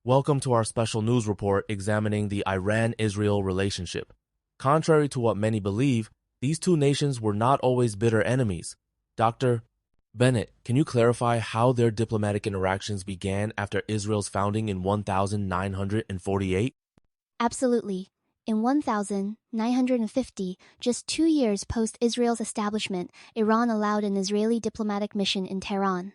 Welcome to our special news report examining the Iran-Israel relationship. Contrary to what many believe, these two nations were not always bitter enemies. Dr. Bennett, can you clarify how their diplomatic interactions began after Israel's founding in 1948? Absolutely. In 1950, just 2 years post-Israel's establishment, Iran allowed an Israeli diplomatic mission in Tehran.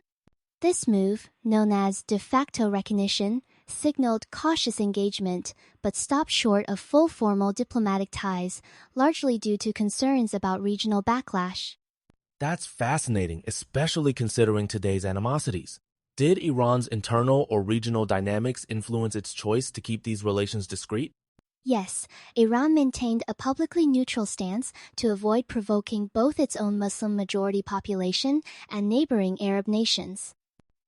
This move, known as de facto recognition, signaled cautious engagement, but stopped short of full formal diplomatic ties, largely due to concerns about regional backlash. That's fascinating, especially considering today's animosities. Did Iran's internal or regional dynamics influence its choice to keep these relations discreet? Yes, Iran maintained a publicly neutral stance to avoid provoking both its own Muslim majority population and neighboring Arab nations.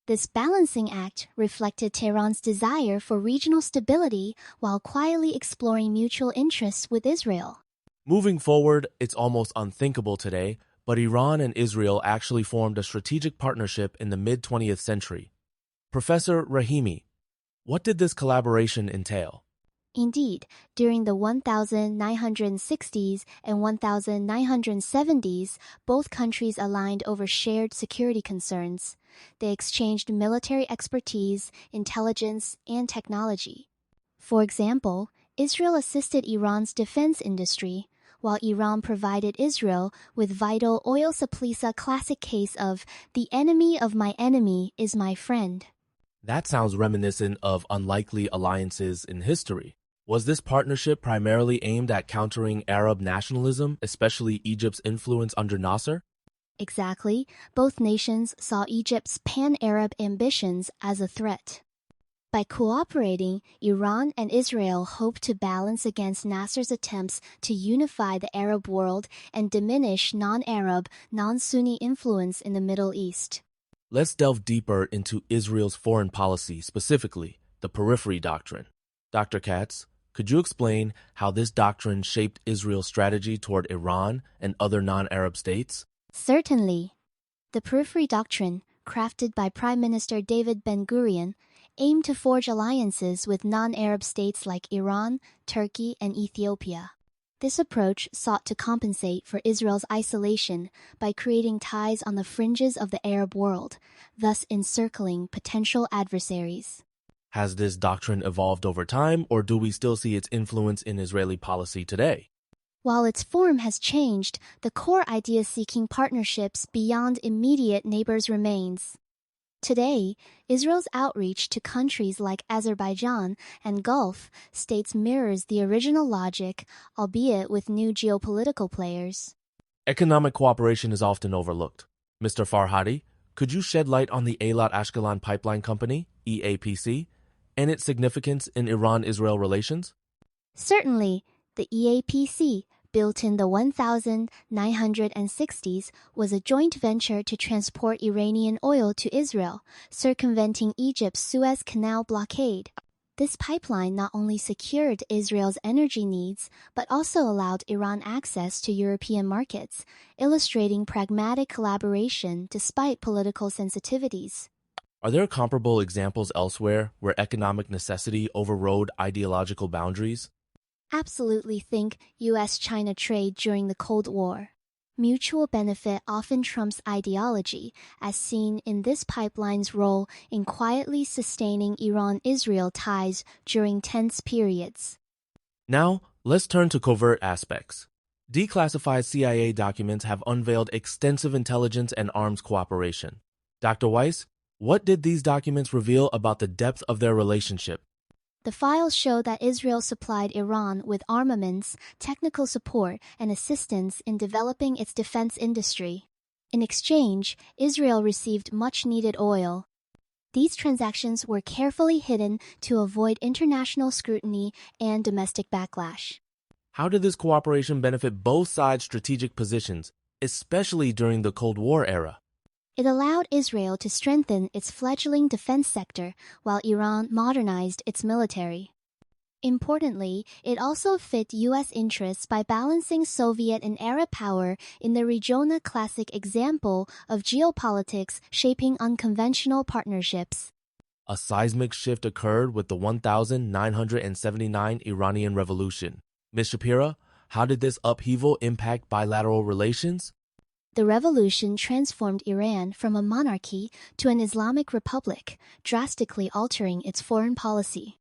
This balancing act reflected Tehran's desire for regional stability while quietly exploring mutual interests with Israel. Moving forward, it's almost unthinkable today, but Iran and Israel actually formed a strategic partnership in the mid-20th century. Professor Rahimi, what did this collaboration entail? Indeed, during the 1960s and 1970s, both countries aligned over shared security concerns. They exchanged military expertise, intelligence, and technology. For example, Israel assisted Iran's defense industry, while Iran provided Israel with vital oil supplies, a classic case of the enemy of my enemy is my friend. That sounds reminiscent of unlikely alliances in history. Was this partnership primarily aimed at countering Arab nationalism, especially Egypt's influence under Nasser? Exactly, both nations saw Egypt's pan-Arab ambitions as a threat. By cooperating, Iran and Israel hoped to balance against Nasser's attempts to unify the Arab world and diminish non-Arab, non-Sunni influence in the Middle East. Let's delve deeper into Israel's foreign policy, specifically the Periphery Doctrine. Dr. Katz, could you explain how this doctrine shaped Israel's strategy toward Iran and other non-Arab states? Certainly. The Periphery Doctrine, crafted by Prime Minister David Ben-Gurion, aimed to forge alliances with non-Arab states like Iran, Turkey, and Ethiopia. This approach sought to compensate for Israel's isolation by creating ties on the fringes of the Arab world, thus encircling potential adversaries. Has this doctrine evolved over time, or do we still see its influence in Israeli policy today? While its form has changed, the core idea seeking partnerships beyond immediate neighbors remains. Today, Israel's outreach to countries like Azerbaijan and Gulf states mirrors the original logic, albeit with new geopolitical players. Economic cooperation is often overlooked. Mr. Farhadi, could you shed light on the Eilat Ashkelon Pipeline Company, EAPC, and its significance in Iran-Israel relations? Certainly, the EAPC, built in the 1960s, was a joint venture to transport Iranian oil to Israel, circumventing Egypt's Suez Canal blockade. This pipeline not only secured Israel's energy needs, but also allowed Iran access to European markets, illustrating pragmatic collaboration despite political sensitivities. Are there comparable examples elsewhere where economic necessity overrode ideological boundaries? Absolutely. Think U.S.-China trade during the Cold War. Mutual benefit often trumps ideology, as seen in this pipeline's role in quietly sustaining Iran-Israel ties during tense periods. Now, let's turn to covert aspects. Declassified CIA documents have unveiled extensive intelligence and arms cooperation. Dr. Weiss, what did these documents reveal about the depth of their relationship? The files show that Israel supplied Iran with armaments, technical support, and assistance in developing its defense industry. In exchange, Israel received much-needed oil. These transactions were carefully hidden to avoid international scrutiny and domestic backlash. How did this cooperation benefit both sides' strategic positions, especially during the Cold War era? It allowed Israel to strengthen its fledgling defense sector while Iran modernized its military. Importantly, it also fit U.S. interests by balancing Soviet and Arab power in the region, a classic example of geopolitics shaping unconventional partnerships. A seismic shift occurred with the 1979 Iranian Revolution. Ms. Shapira, how did this upheaval impact bilateral relations? The revolution transformed Iran from a monarchy to an Islamic republic, drastically altering its foreign policy.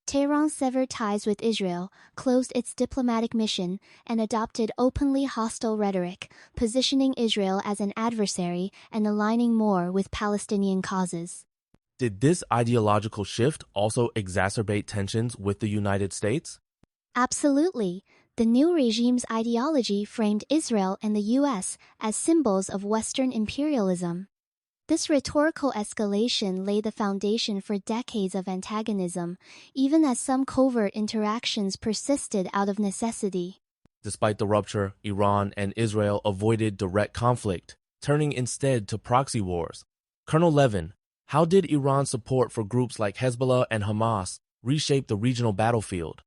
Tehran severed ties with Israel, closed its diplomatic mission, and adopted openly hostile rhetoric, positioning Israel as an adversary and aligning more with Palestinian causes. Did this ideological shift also exacerbate tensions with the United States? Absolutely. The new regime's ideology framed Israel and the U.S. as symbols of Western imperialism. This rhetorical escalation laid the foundation for decades of antagonism, even as some covert interactions persisted out of necessity. Despite the rupture, Iran and Israel avoided direct conflict, turning instead to proxy wars. Colonel Levin, how did Iran's support for groups like Hezbollah and Hamas reshape the regional battlefield?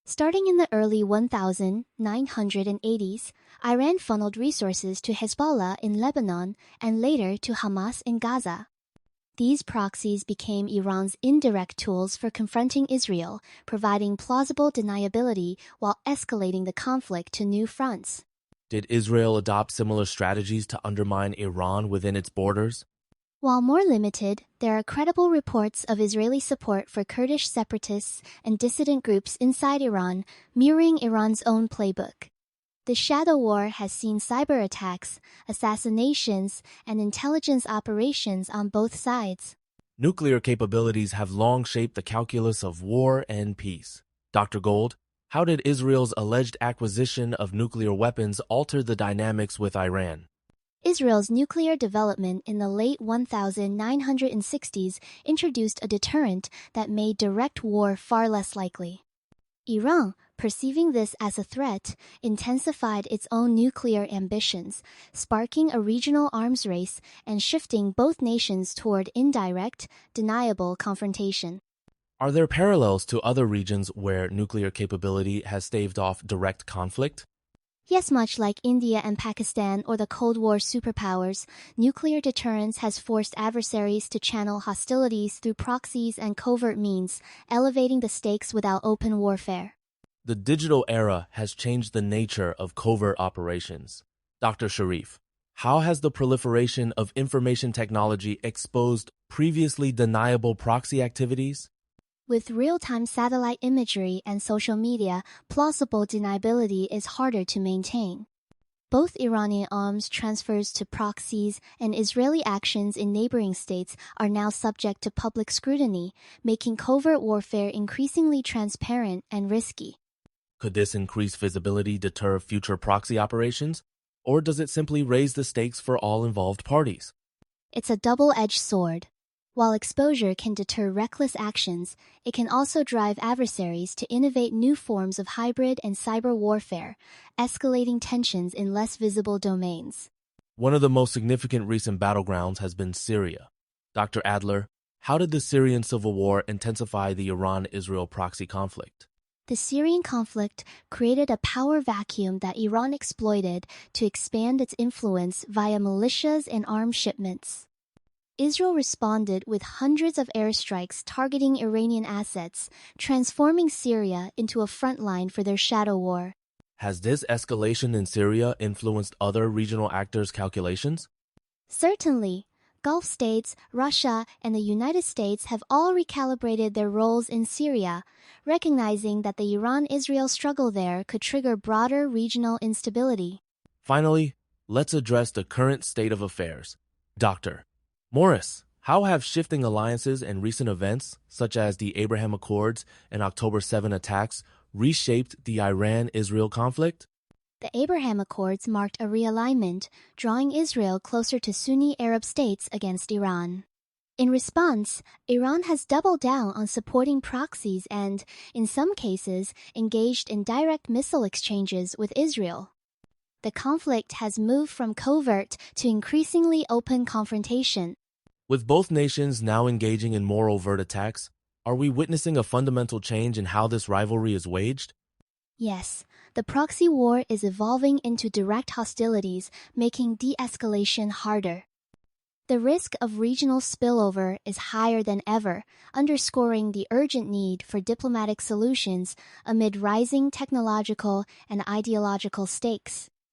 Starting in the early 1980s, Iran funneled resources to Hezbollah in Lebanon and later to Hamas in Gaza. These proxies became Iran's indirect tools for confronting Israel, providing plausible deniability while escalating the conflict to new fronts. Did Israel adopt similar strategies to undermine Iran within its borders? While more limited, there are credible reports of Israeli support for Kurdish separatists and dissident groups inside Iran, mirroring Iran's own playbook. The shadow war has seen cyber attacks, assassinations, and intelligence operations on both sides. Nuclear capabilities have long shaped the calculus of war and peace. Dr. Gold, how did Israel's alleged acquisition of nuclear weapons alter the dynamics with Iran? Israel's nuclear development in the late 1960s introduced a deterrent that made direct war far less likely. Iran, perceiving this as a threat, intensified its own nuclear ambitions, sparking a regional arms race and shifting both nations toward indirect, deniable confrontation. Are there parallels to other regions where nuclear capability has staved off direct conflict? Yes, much like India and Pakistan or the Cold War superpowers, nuclear deterrence has forced adversaries to channel hostilities through proxies and covert means, elevating the stakes without open warfare. The digital era has changed the nature of covert operations. Dr. Sharif, how has the proliferation of information technology exposed previously deniable proxy activities? With real-time satellite imagery and social media, plausible deniability is harder to maintain. Both Iranian arms transfers to proxies and Israeli actions in neighboring states are now subject to public scrutiny, making covert warfare increasingly transparent and risky. Could this increased visibility deter future proxy operations, or does it simply raise the stakes for all involved parties? It's a double-edged sword. While exposure can deter reckless actions, it can also drive adversaries to innovate new forms of hybrid and cyber warfare, escalating tensions in less visible domains. One of the most significant recent battlegrounds has been Syria. Dr. Adler, how did the Syrian civil war intensify the Iran-Israel proxy conflict? The Syrian conflict created a power vacuum that Iran exploited to expand its influence via militias and arms shipments. Israel responded with hundreds of airstrikes targeting Iranian assets, transforming Syria into a front line for their shadow war. Has this escalation in Syria influenced other regional actors' calculations? Certainly. Gulf states, Russia, and the United States have all recalibrated their roles in Syria, recognizing that the Iran-Israel struggle there could trigger broader regional instability. Finally, let's address the current state of affairs. Dr. Morris, how have shifting alliances and recent events, such as the Abraham Accords and October 7 attacks, reshaped the Iran-Israel conflict? The Abraham Accords marked a realignment, drawing Israel closer to Sunni Arab states against Iran. In response, Iran has doubled down on supporting proxies and, in some cases, engaged in direct missile exchanges with Israel. The conflict has moved from covert to increasingly open confrontation. With both nations now engaging in more overt attacks, are we witnessing a fundamental change in how this rivalry is waged? Yes, the proxy war is evolving into direct hostilities, making de-escalation harder. The risk of regional spillover is higher than ever, underscoring the urgent need for diplomatic solutions amid rising technological and ideological stakes.